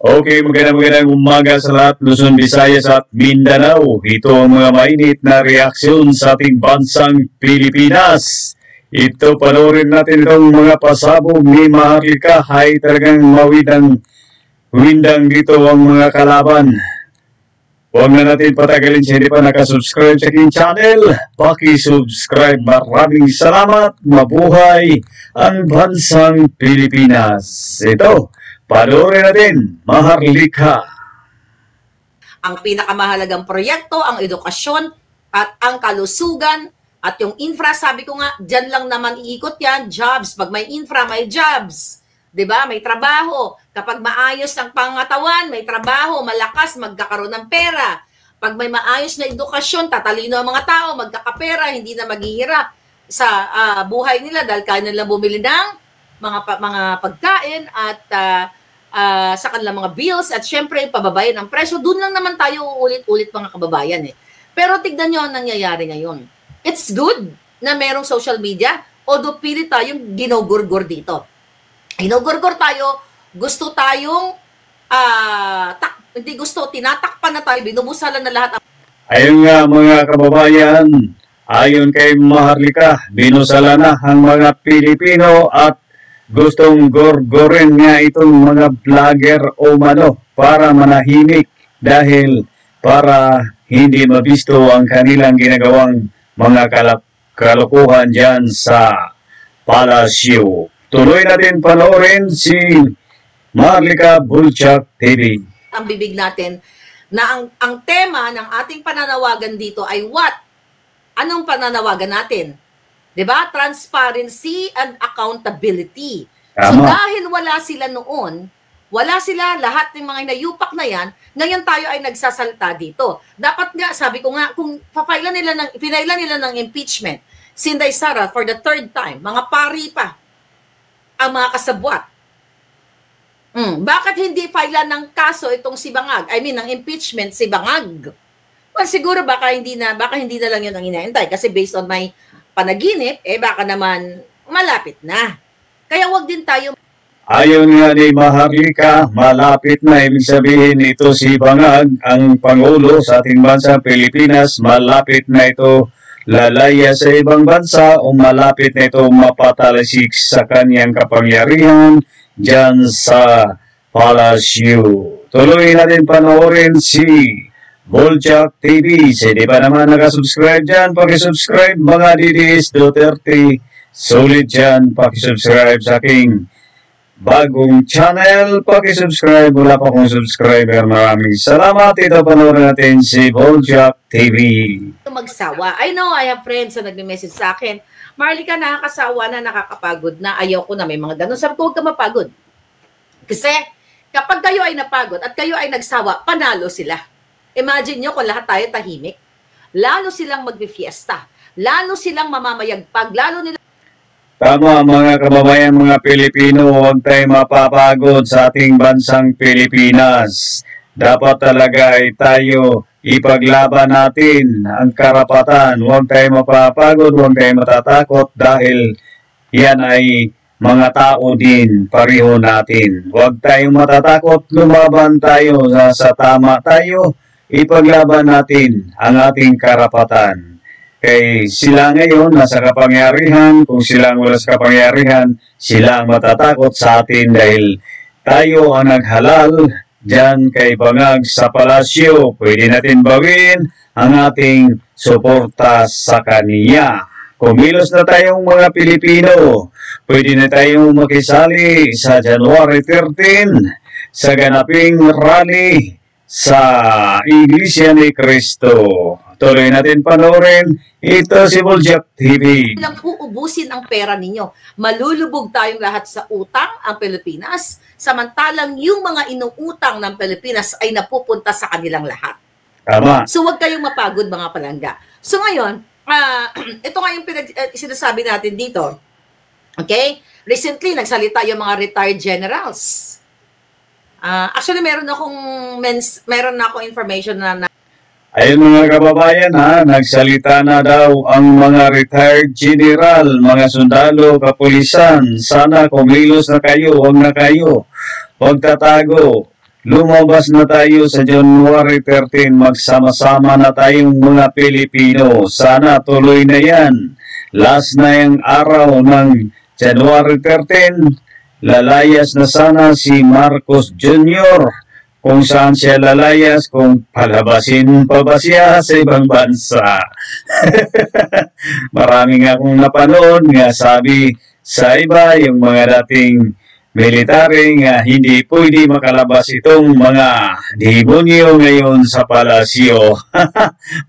Okay, magandang umaga sa lahat, Luzon, Visayas at Mindanao. Ito ang mga mainit na reaksyon sa ating bansang Pilipinas. Ito, panoorin natin itong mga pasabog ni Maharlika. Hay talagang windang dito ang mga kalaban. Huwag na natin patagalin siya hindi pa nakasubscribe sa aking channel. Paki-subscribe. Maraming salamat. Mabuhay ang bansang Pilipinas. Ito, panoorin natin, Maharlika. Ang pinakamahalagang proyekto, ang edukasyon at ang kalusugan at yung infra, sabi ko nga, dyan lang naman iikot yan, jobs. Pag may infra, may jobs. 'Di ba? May trabaho. Kapag maayos ang pangatawan, may trabaho, malakas, magkakaroon ng pera. Pag may maayos na edukasyon, tatalino ang mga tao, magkakapera, hindi na maghihirap sa buhay nila dahil kaya nilang bumili ng mga pagkain at sa kanilang mga bills at syempre pababayan ng presyo. Doon lang naman tayo ulit-ulit mga kababayan eh. Pero tignan nyo ang nangyayari ngayon. It's good na merong social media, although pilit tayong ginugurgur dito. Ginugurgur tayo, gusto tayong hindi gusto, tinatakpan na tayo, binubusalan na lahat. Ayun nga mga kababayan, ayon kay Maharlika, binusala na ang mga Pilipino at gustong gorgorin nga itong mga vlogger o mano para manahimik dahil para hindi mabisto ang kanilang ginagawang mga kalokohan dyan sa palasyo. Tuloy natin panoorin si Maharlika Bulchak TV. Ang bibig natin na ang tema ng ating pananawagan dito ay what? Anong pananawagan natin? 'Di ba? Transparency and accountability. Tama. So dahil wala sila noon, wala sila, lahat ng mga inayupak na yan, ngayon tayo ay nagsasalita dito. Dapat nga, sabi ko nga, kung pinailan nila ng impeachment, si Inday Sara for the third time, mga pari pa ang mga kasabwat. Bakit hindi failan ng kaso itong si Bangag? I mean, ng impeachment si Bangag. Well, siguro baka hindi na lang yun ang inaantay kasi based on my panaginip, baka naman malapit na. Kaya wag din tayo. Ayon nga ni Maharlika, malapit na, ibig sabihin ito si Bangag, ang Pangulo sa ating bansa Pilipinas, malapit na ito lalaya sa ibang bansa o malapit na ito mapatalisik sa kanyang kapangyarihan dyan sa palasyo. Tuloy natin panoorin si Bulchak TV. So, di pa naman nakasubscribe dyan, pakisubscribe mga DDS Duterte. Solid dyan, pakisubscribe sa aking bagong channel. Pakisubscribe, wala pa akong subscriber. Maraming salamat. Ito panoorin natin si Bulchak TV. Magsawa. I know I have friends na nagme-message sa akin, Maharlika, nakakasawa na, nakakapagod na, ayaw ko na, may mga ganun. Sabi ko, huwag ka mapagod. Kasi kapag kayo ay napagod at kayo ay nagsawa, panalo sila. Imagine nyo kung lahat tayo tahimik. Lalo silang magbe-fiesta. Lalo silang mamamayagpag. Lalo nila. Tama mga kababayan, mga Pilipino, huwag tayo mapapagod sa ating bansang Pilipinas. Dapat talaga ay tayo ipaglaban natin ang karapatan. Huwag tayo mapapagod, huwag tayo matatakot dahil yan ay mga tao din, pareho natin. Huwag tayong matatakot, lumaban tayo sa tama tayo, ipaglaban natin ang ating karapatan. Kaya sila ngayon nasa kapangyarihan, kung sila wala sa kapangyarihan, sila ang matatakot sa atin dahil tayo ang naghalal dyan kay Bangag sa palasyo. Pwede natin bawin ang ating suporta sa kaniya. Kumilos na tayong mga Pilipino. Pwede na tayong makisali sa January 13 sa ganaping rally sa Iglesia ni Cristo. Tuloy natin panoorin. Ito si Bulchak TV. Lang uubusin ang pera ninyo. Malulubog tayong lahat sa utang ang Pilipinas, samantalang yung mga inuutang ng Pilipinas ay napupunta sa kanilang lahat. Tama. So huwag kayong mapagod mga palangga. So ngayon, ito nga yung sinasabi natin dito. Okay? Recently, nagsalita yung mga retired generals. Actually, meron na akong information na Ayun mga kababayan ha, nagsalita na daw ang mga retired general, mga sundalo, kapulisan. Sana kumilos na kayo, huwag na kayo. Huwag tatago. lumabas na tayo sa January 13, magsama-sama na tayong mga Pilipino. Sana tuloy na yan. Last na yung araw ng January 13, lalayas na sana si Marcos Jr. Kung saan siya lalayas, kung palabasin pa ba siya sa ibang bansa. Maraming akong napanood nga sabi sa iba, yung mga dating military nga hindi pwede makalabas itong mga demonyo ngayon sa palasyo.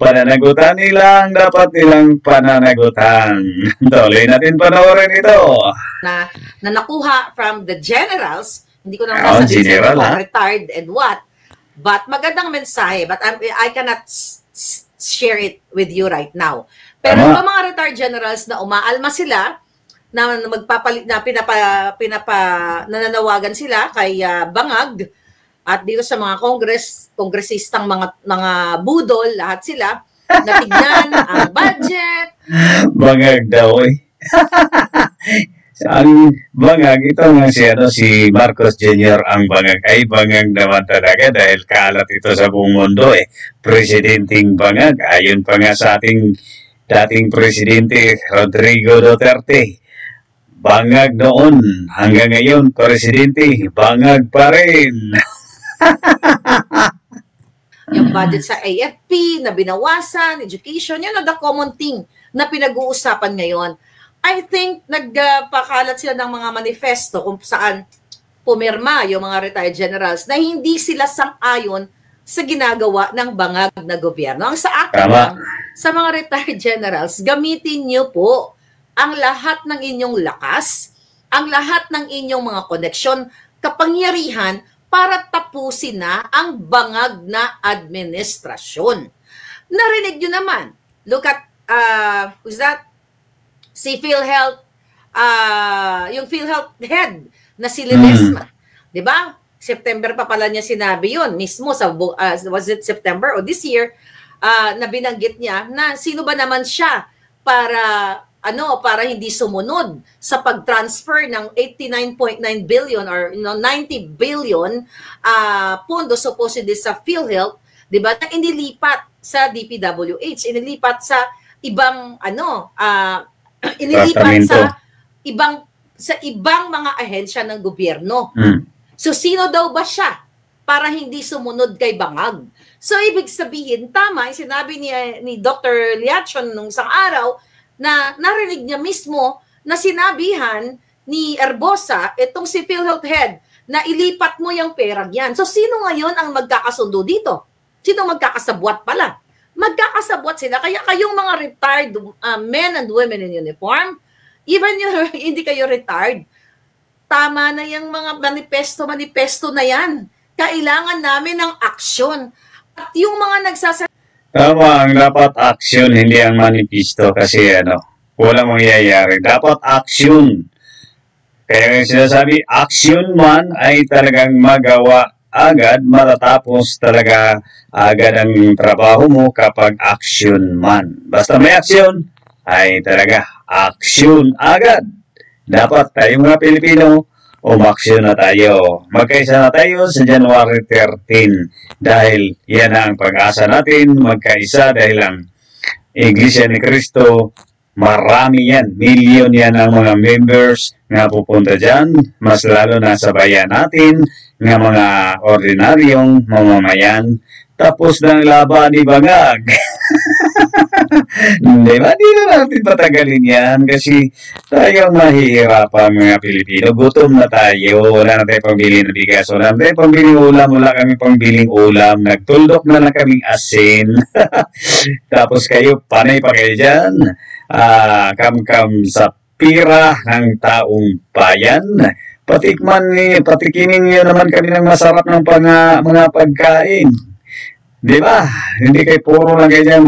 Pananagutan nila ang dapat nilang pananagutan. Tuloy natin panoorin ito. Na nakuha from the generals, hindi ko na masasabi general, kung retired and what, but magandang mensahe, but I cannot share it with you right now. Pero yung mga retired generals na umaalma sila, na magpapalit na nananawagan sila kay Bangag at dito sa mga kongresistang mga budol, lahat sila natignan ang budget. Bangag daw eh. Ang Bangag, ito nga si Marcos Jr. ang Bangag ay Bangag naman talaga dahil kalat ito sa buong mundo eh. Presidenting Bangag, ayon pa nga sa ating dating presidente Rodrigo Duterte. Bangag noon, hanggang ngayon, presidente, bangag pa rin. Yung budget sa AFP na binawasan, education, yun ang the common thing na pinag-uusapan ngayon. I think nagpakalat sila ng mga manifesto kung saan pumirma yung mga retired generals na hindi sila sang-ayon sa ginagawa ng bangag na gobyerno. Ang sa akin lang, sa mga retired generals, gamitin niyo po ang lahat ng inyong lakas, ang lahat ng inyong mga koneksyon, kapangyarihan para tapusin na ang bangag na administrasyon. Narinig nyo naman. Look at, who's that? Si PhilHealth, yung PhilHealth head na si Ledesma. Diba? September pa pala niya sinabi yun. Mismo sa, was it September o this year, na binanggit niya na sino ba naman siya para hindi sumunod sa pag-transfer ng 89.9 billion or 90 billion pondo supposedly sa PhilHealth, 'di ba? Na inilipat sa DPWH, inilipat sa ibang inilipat sa ibang mga ahensya ng gobyerno. So sino daw ba siya para hindi sumunod kay Bangag? So ibig sabihin, tama, sinabi ni Dr. Liachon nung isang araw na narinig niya mismo na sinabihan ni Erbosa, itong si PhilHealth head, na ilipat mo yung perang yan. So, sino ngayon ang magkakasundo dito? Sino magkakasabwat pala? Magkakasabwat sila. Kaya kayong mga retired men and women in uniform, even hindi kayo retired, tama na yung mga manifesto na yan. Kailangan namin ng aksyon. At yung mga Tama, ang dapat action, hindi ang manifesto kasi walang mangyayari. Dapat action. Kaya sinasabi, action man ay talagang magawa agad, matatapos talaga agad ang trabaho mo kapag action man. Basta may action, ay talaga action agad. Dapat tayong mga Pilipino, umaksyon na tayo. Magkaisa na tayo sa January 13 dahil yan ang pag-asa natin, magkaisa dahil ang Iglesia ni Cristo, marami yan, milyon yan ang mga members na pupunta dyan, mas lalo na sa bayan natin, ng mga ordinaryong mamamayan, tapos ng laban ni Bangag. Diba? Di na natin patagalin yan kasi tayong mahihirapan mga Pilipino. Gutom na tayo. Wala na tayong pambili ng bigas. Wala na tayong pambiling ulam. Wala kami pambiling ulam. Nagtuldok na lang kaming asin. Tapos kayo, panay pa kayo dyan. Kam-kam sa pira ng taong bayan. Patikimin niyo naman kami ng masarap ng mga pagkain. Diba? Hindi kayo puro lang kayo dyan.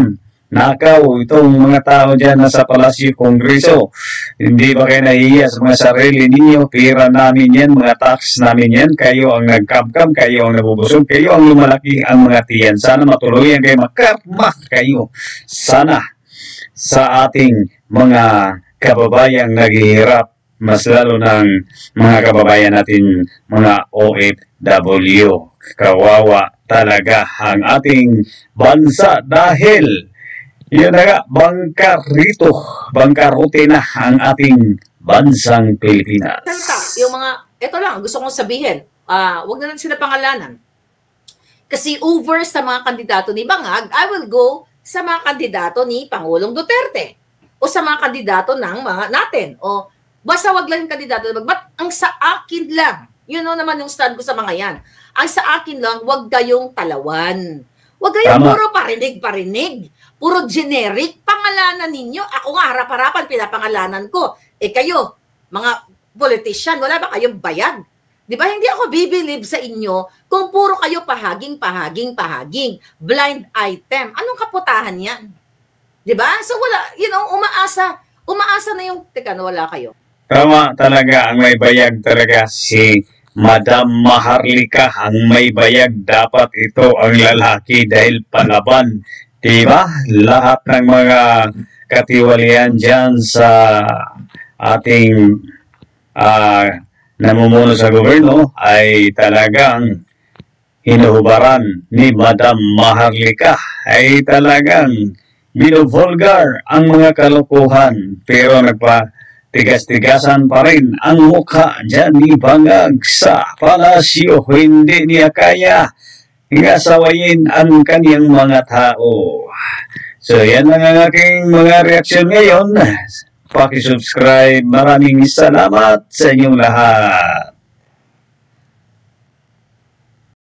Nakaw, itong mga tao dyan nasa Palasyo Kongreso. Hindi ba kayo nahihiya sa mga sarili ninyo? Pira namin yan, mga tax namin yan. Kayo ang nagkabkab, kayo ang nabubusog, kayo ang lumalaki ang mga tiyan. Sana matuluyan kayo, makarma kayo. Sana sa ating mga kababayang naghihirap, mas lalo ng mga kababayan natin, mga OFW. Kawawa talaga ang ating bansa dahil yun na nga, bangkarote na ang ating bansang Pilipinas. Yung mga, ito lang, gusto kong sabihin, wag na lang sila pangalanan. Kasi over sa mga kandidato ni Bangag, I will go sa mga kandidato ni Pangulong Duterte o sa mga kandidato ng mga natin. O basta wag lang yung kandidato. But ang sa akin lang, yun naman yung stand ko sa mga yan. Ang sa akin lang, wag kayong talawan. Wag kayong puro parinig. Puro generic. Pangalanan ninyo. Ako nga, harap-harapan, pinapangalanan ko. Kayo, mga politician, wala ba kayong bayag? Di ba? Hindi ako bibilib sa inyo kung puro kayo pahaging. Blind item. Anong kaputahan yan? Di ba? So wala, umaasa na yung, wala kayo. Tama talaga, ang may bayag talaga si Madam Maharlika. Ang may bayag, dapat ito ang lalaki dahil palaban. Di ba? Lahat ng mga katiwalian dyan sa ating namumuno sa gobyerno ay talagang hinuhubaran ni Madam Maharlika, ay talagang binubulgar ang mga kalokohan, pero nagpatigas-tigasan pa rin ang mukha dyan ni Bangag sa palasyo. Hindi niya kaya sawayin ang kaniyang mga tao. So yan ang aking mga reaksyon ngayon. Paki-subscribe. Maraming salamat sa inyong lahat.